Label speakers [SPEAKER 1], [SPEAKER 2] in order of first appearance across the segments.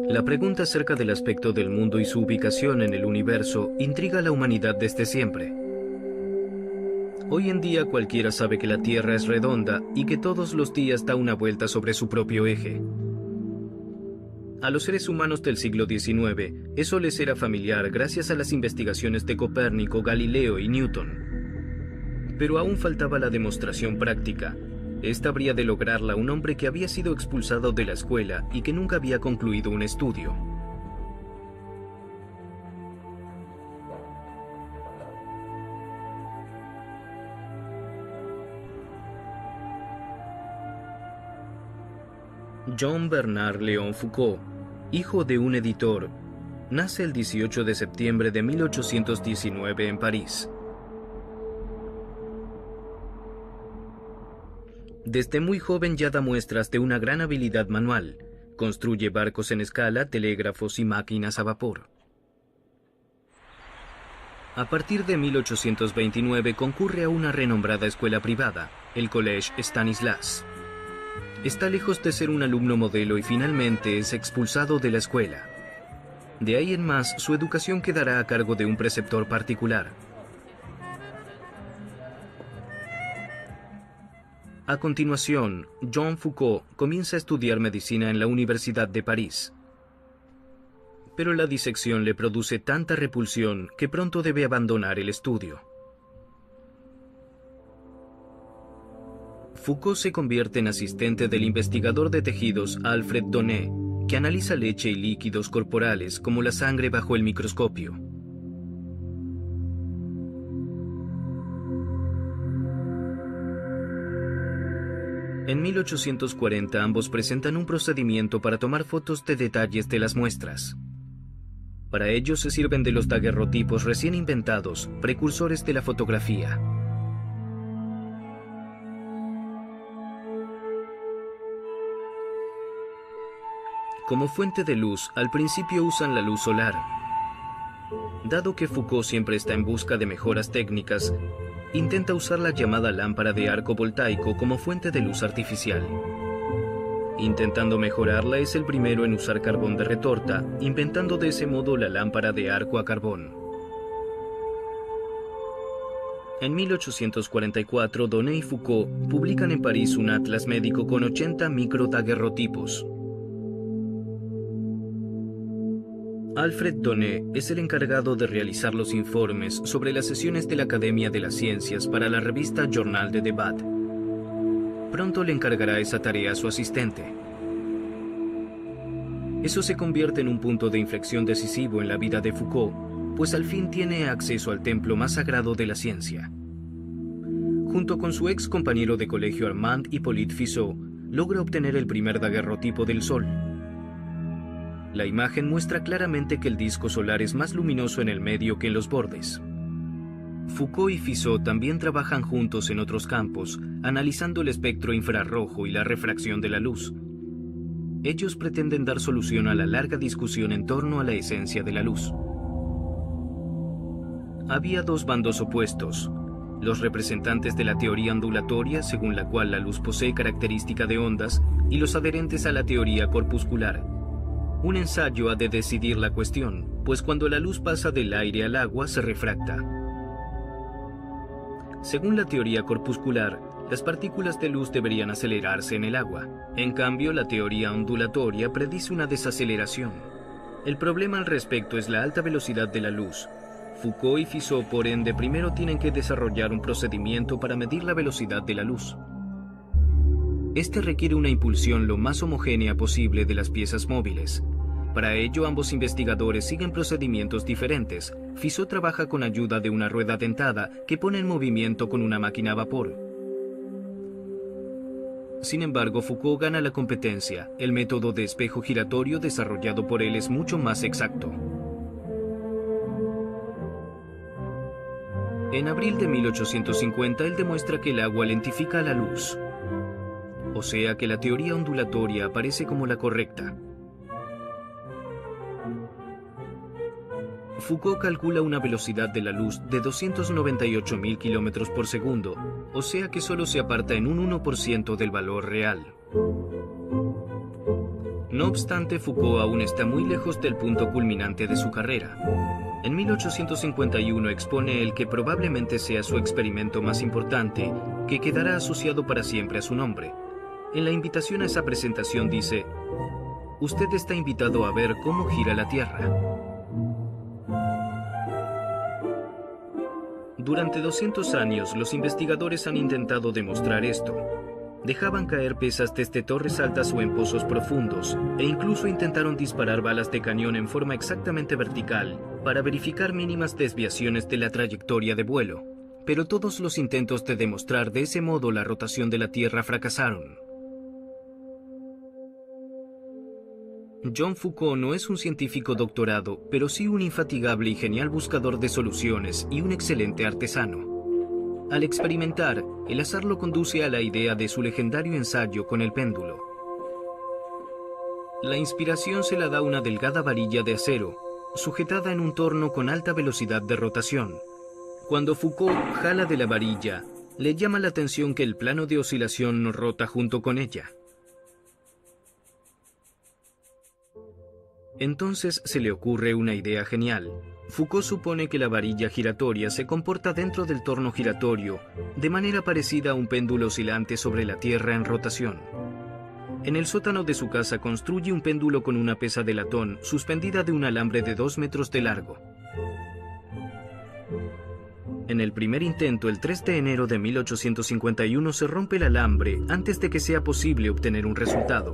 [SPEAKER 1] La pregunta acerca del aspecto del mundo y su ubicación en el universo intriga a la humanidad desde siempre. Hoy en día cualquiera sabe que la Tierra es redonda y que todos los días da una vuelta sobre su propio eje. A los seres humanos del siglo XIX, eso les era familiar gracias a las investigaciones de Copérnico, Galileo y Newton. Pero aún faltaba la demostración práctica. Esta habría de lograrla un hombre que había sido expulsado de la escuela y que nunca había concluido un estudio. Jean Bernard Léon Foucault, hijo de un editor, nace el 18 de septiembre de 1819 en París. Desde muy joven ya da muestras de una gran habilidad manual. Construye barcos en escala, telégrafos y máquinas a vapor. A partir de 1829 concurre a una renombrada escuela privada, el Collège Stanislas. Está lejos de ser un alumno modelo y finalmente es expulsado de la escuela. De ahí en más, su educación quedará a cargo de un preceptor particular. A continuación, Jean Foucault comienza a estudiar medicina en la Universidad de París. Pero la disección le produce tanta repulsión que pronto debe abandonar el estudio. Foucault se convierte en asistente del investigador de tejidos Alfred Donné, que analiza leche y líquidos corporales como la sangre bajo el microscopio. En 1840 ambos presentan un procedimiento para tomar fotos de detalles de las muestras. Para ello se sirven de los daguerrotipos recién inventados, precursores de la fotografía. Como fuente de luz, al principio usan la luz solar. Dado que Foucault siempre está en busca de mejoras técnicas, intenta usar la llamada lámpara de arco voltaico como fuente de luz artificial. Intentando mejorarla, es el primero en usar carbón de retorta, inventando de ese modo la lámpara de arco a carbón. En 1844, Donné y Foucault publican en París un atlas médico con 80 microdaguerrotipos. Alfred Donné es el encargado de realizar los informes sobre las sesiones de la Academia de las Ciencias para la revista Journal de Débat. Pronto le encargará esa tarea a su asistente. Eso se convierte en un punto de inflexión decisivo en la vida de Foucault, pues al fin tiene acceso al templo más sagrado de la ciencia. Junto con su ex compañero de colegio Armand Hippolyte Fizeau, logra obtener el primer daguerrotipo del Sol. La imagen muestra claramente que el disco solar es más luminoso en el medio que en los bordes. Foucault y Fizeau también trabajan juntos en otros campos, analizando el espectro infrarrojo y la refracción de la luz. Ellos pretenden dar solución a la larga discusión en torno a la esencia de la luz. Había dos bandos opuestos: los representantes de la teoría ondulatoria, según la cual la luz posee característica de ondas, y los adherentes a la teoría corpuscular. Un ensayo ha de decidir la cuestión, pues cuando la luz pasa del aire al agua se refracta. Según la teoría corpuscular, las partículas de luz deberían acelerarse en el agua. En cambio, la teoría ondulatoria predice una desaceleración. El problema al respecto es la alta velocidad de la luz. Foucault y Fizeau, por ende, primero tienen que desarrollar un procedimiento para medir la velocidad de la luz. Este requiere una impulsión lo más homogénea posible de las piezas móviles. Para ello, ambos investigadores siguen procedimientos diferentes. Fizeau trabaja con ayuda de una rueda dentada que pone en movimiento con una máquina a vapor. Sin embargo, Foucault gana la competencia. El método de espejo giratorio desarrollado por él es mucho más exacto. En abril de 1850, él demuestra que el agua lentifica la luz. O sea que la teoría ondulatoria aparece como la correcta. Foucault calcula una velocidad de la luz de 298.000 kilómetros por segundo, o sea que solo se aparta en un 1% del valor real. No obstante, Foucault aún está muy lejos del punto culminante de su carrera. En 1851 expone el que probablemente sea su experimento más importante, que quedará asociado para siempre a su nombre. En la invitación a esa presentación dice: "Usted está invitado a ver cómo gira la Tierra". Durante 200 años, los investigadores han intentado demostrar esto. Dejaban caer pesas desde torres altas o en pozos profundos, e incluso intentaron disparar balas de cañón en forma exactamente vertical para verificar mínimas desviaciones de la trayectoria de vuelo. Pero todos los intentos de demostrar de ese modo la rotación de la Tierra fracasaron. John Foucault no es un científico doctorado, pero sí un infatigable y genial buscador de soluciones y un excelente artesano. Al experimentar, el azar lo conduce a la idea de su legendario ensayo con el péndulo. La inspiración se la da una delgada varilla de acero, sujetada en un torno con alta velocidad de rotación. Cuando Foucault jala de la varilla, le llama la atención que el plano de oscilación rota junto con ella. Entonces se le ocurre una idea genial. Foucault supone que la varilla giratoria se comporta dentro del torno giratorio, de manera parecida a un péndulo oscilante sobre la Tierra en rotación. En el sótano de su casa construye un péndulo con una pesa de latón suspendida de un alambre de 2 metros de largo. En el primer intento, el 3 de enero de 1851, se rompe el alambre antes de que sea posible obtener un resultado.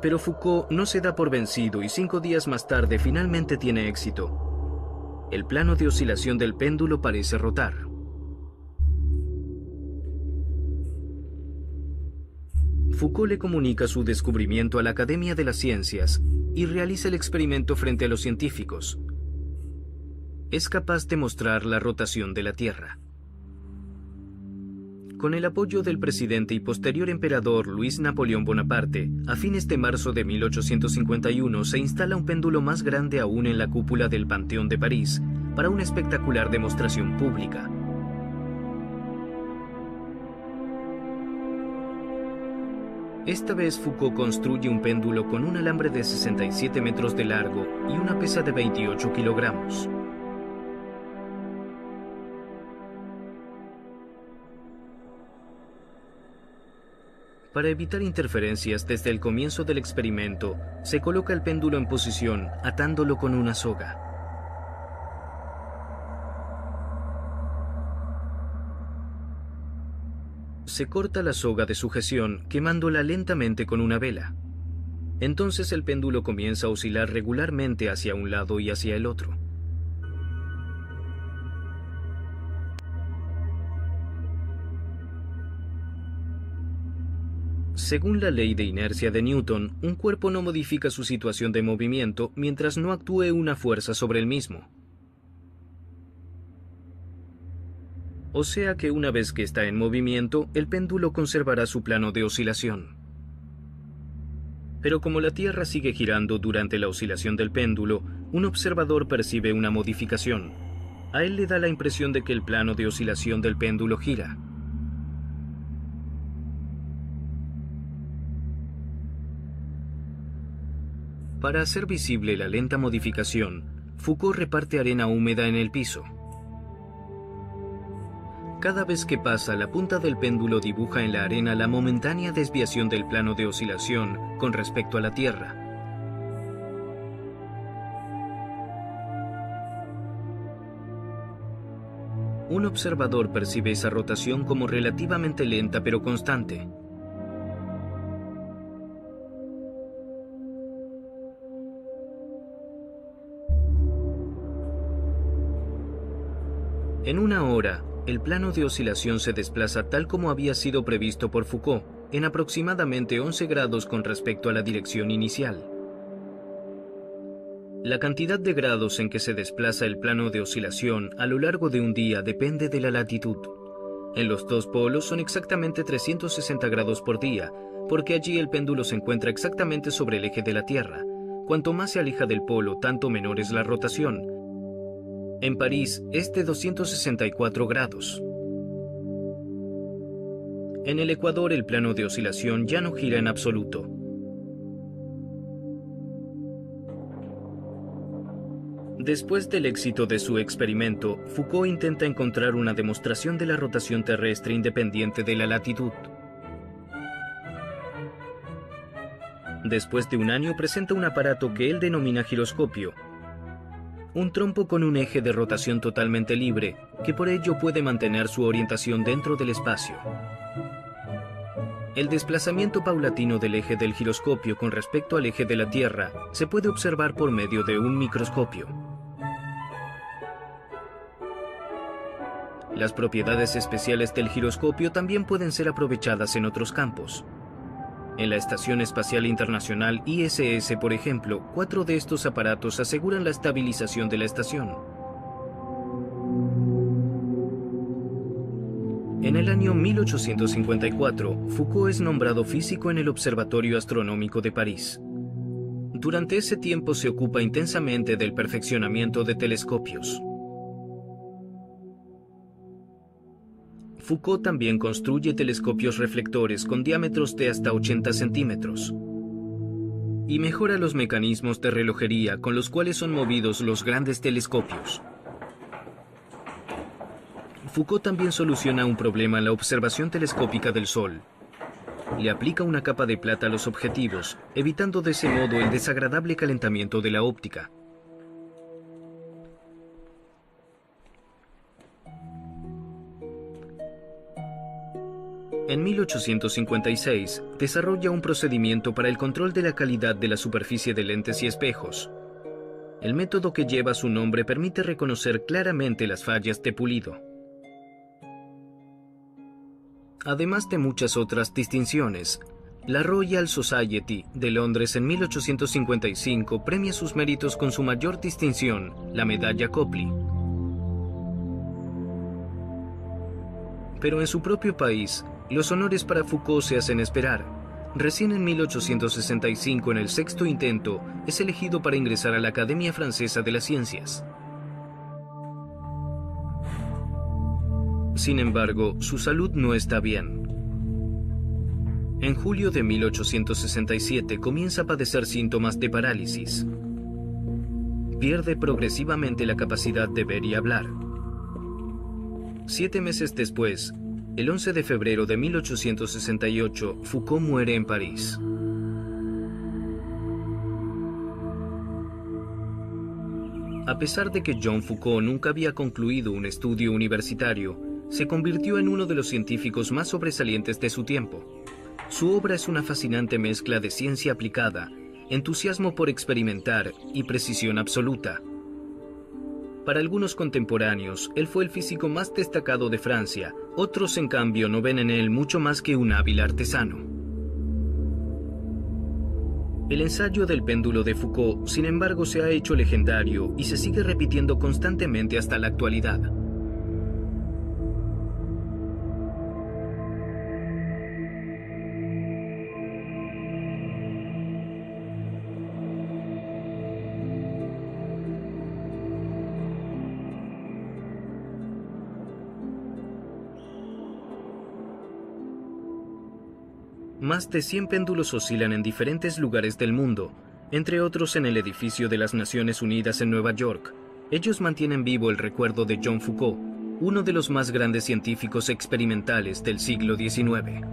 [SPEAKER 1] Pero Foucault no se da por vencido y 5 días más tarde finalmente tiene éxito. El plano de oscilación del péndulo parece rotar. Foucault le comunica su descubrimiento a la Academia de las Ciencias y realiza el experimento frente a los científicos. Es capaz de mostrar la rotación de la Tierra. Con el apoyo del presidente y posterior emperador Luis Napoleón Bonaparte, a fines de marzo de 1851 se instala un péndulo más grande aún en la cúpula del Panteón de París, para una espectacular demostración pública. Esta vez Foucault construye un péndulo con un alambre de 67 metros de largo y una pesa de 28 kilogramos. Para evitar interferencias desde el comienzo del experimento, se coloca el péndulo en posición atándolo con una soga. Se corta la soga de sujeción quemándola lentamente con una vela. Entonces el péndulo comienza a oscilar regularmente hacia un lado y hacia el otro. Según la ley de inercia de Newton, un cuerpo no modifica su situación de movimiento mientras no actúe una fuerza sobre el mismo. O sea que una vez que está en movimiento, el péndulo conservará su plano de oscilación. Pero como la Tierra sigue girando durante la oscilación del péndulo, un observador percibe una modificación. A él le da la impresión de que el plano de oscilación del péndulo gira. Para hacer visible la lenta modificación, Foucault reparte arena húmeda en el piso. Cada vez que pasa, la punta del péndulo dibuja en la arena la momentánea desviación del plano de oscilación con respecto a la Tierra. Un observador percibe esa rotación como relativamente lenta pero constante. En una hora, el plano de oscilación se desplaza tal como había sido previsto por Foucault, en aproximadamente 11 grados con respecto a la dirección inicial. La cantidad de grados en que se desplaza el plano de oscilación a lo largo de un día depende de la latitud. En los dos polos son exactamente 360 grados por día, porque allí el péndulo se encuentra exactamente sobre el eje de la Tierra, Cuanto más se aleja del polo, tanto menor es la rotación. En París es de 264 grados. En el Ecuador el plano de oscilación ya no gira en absoluto. Después del éxito de su experimento, Foucault intenta encontrar una demostración de la rotación terrestre independiente de la latitud. Después de un año presenta un aparato que él denomina giroscopio, un trompo con un eje de rotación totalmente libre, que por ello puede mantener su orientación dentro del espacio. El desplazamiento paulatino del eje del giroscopio con respecto al eje de la Tierra se puede observar por medio de un microscopio. Las propiedades especiales del giroscopio también pueden ser aprovechadas en otros campos. En la Estación Espacial Internacional ISS, por ejemplo, 4 de estos aparatos aseguran la estabilización de la estación. En el año 1854, Foucault es nombrado físico en el Observatorio Astronómico de París. Durante ese tiempo se ocupa intensamente del perfeccionamiento de telescopios. Foucault también construye telescopios reflectores con diámetros de hasta 80 centímetros y mejora los mecanismos de relojería con los cuales son movidos los grandes telescopios. Foucault también soluciona un problema en la observación telescópica del Sol. Le aplica una capa de plata a los objetivos, evitando de ese modo el desagradable calentamiento de la óptica. En 1856, desarrolla un procedimiento para el control de la calidad de la superficie de lentes y espejos. El método que lleva su nombre permite reconocer claramente las fallas de pulido. Además de muchas otras distinciones, la Royal Society de Londres en 1855 premia sus méritos con su mayor distinción, la medalla Copley. Pero en su propio país, los honores para Foucault se hacen esperar. Recién en 1865, en el 6º intento, es elegido para ingresar a la Academia Francesa de las Ciencias. Sin embargo, su salud no está bien. En julio de 1867 comienza a padecer síntomas de parálisis. Pierde progresivamente la capacidad de ver y hablar. 7 meses después, el 11 de febrero de 1868, Foucault muere en París. A pesar de que Jean Foucault nunca había concluido un estudio universitario, se convirtió en uno de los científicos más sobresalientes de su tiempo. Su obra es una fascinante mezcla de ciencia aplicada, entusiasmo por experimentar y precisión absoluta. Para algunos contemporáneos, él fue el físico más destacado de Francia. Otros, en cambio, no ven en él mucho más que un hábil artesano. El ensayo del péndulo de Foucault, sin embargo, se ha hecho legendario y se sigue repitiendo constantemente hasta la actualidad. Más de 100 péndulos oscilan en diferentes lugares del mundo, entre otros en el edificio de las Naciones Unidas en Nueva York. Ellos mantienen vivo el recuerdo de Jean Foucault, uno de los más grandes científicos experimentales del siglo XIX.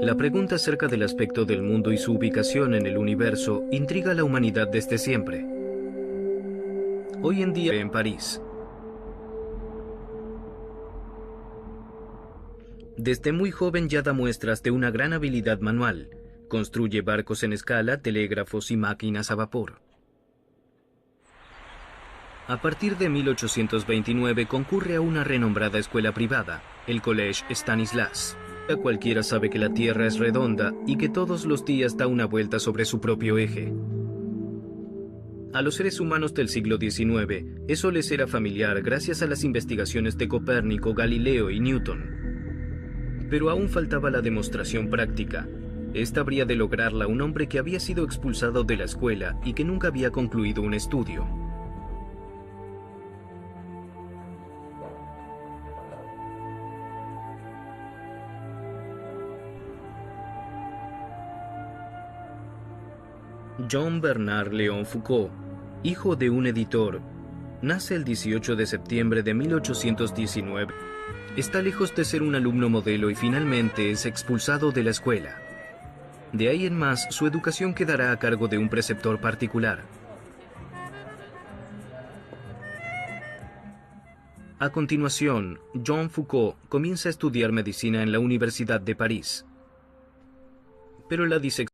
[SPEAKER 1] La pregunta acerca del aspecto del mundo y su ubicación en el universo intriga a la humanidad desde siempre. Hoy en día en París. Desde muy joven ya da muestras de una gran habilidad manual. Construye barcos en escala, telégrafos y máquinas a vapor. A partir de 1829 concurre a una renombrada escuela privada, el Collège Stanislas. Cualquiera sabe que la Tierra es redonda y que todos los días da una vuelta sobre su propio eje. A los seres humanos del siglo XIX eso les era familiar gracias a las investigaciones de Copérnico, Galileo y Newton. Pero aún faltaba la demostración práctica. Esta habría de lograrla un hombre que había sido expulsado de la escuela y que nunca había concluido un estudio. Jean Bernard Léon Foucault, hijo de un editor, nace el 18 de septiembre de 1819. Está lejos de ser un alumno modelo y finalmente es expulsado de la escuela. De ahí en más, su educación quedará a cargo de un preceptor particular. A continuación, Jean Foucault comienza a estudiar medicina en la Universidad de París. Pero la disección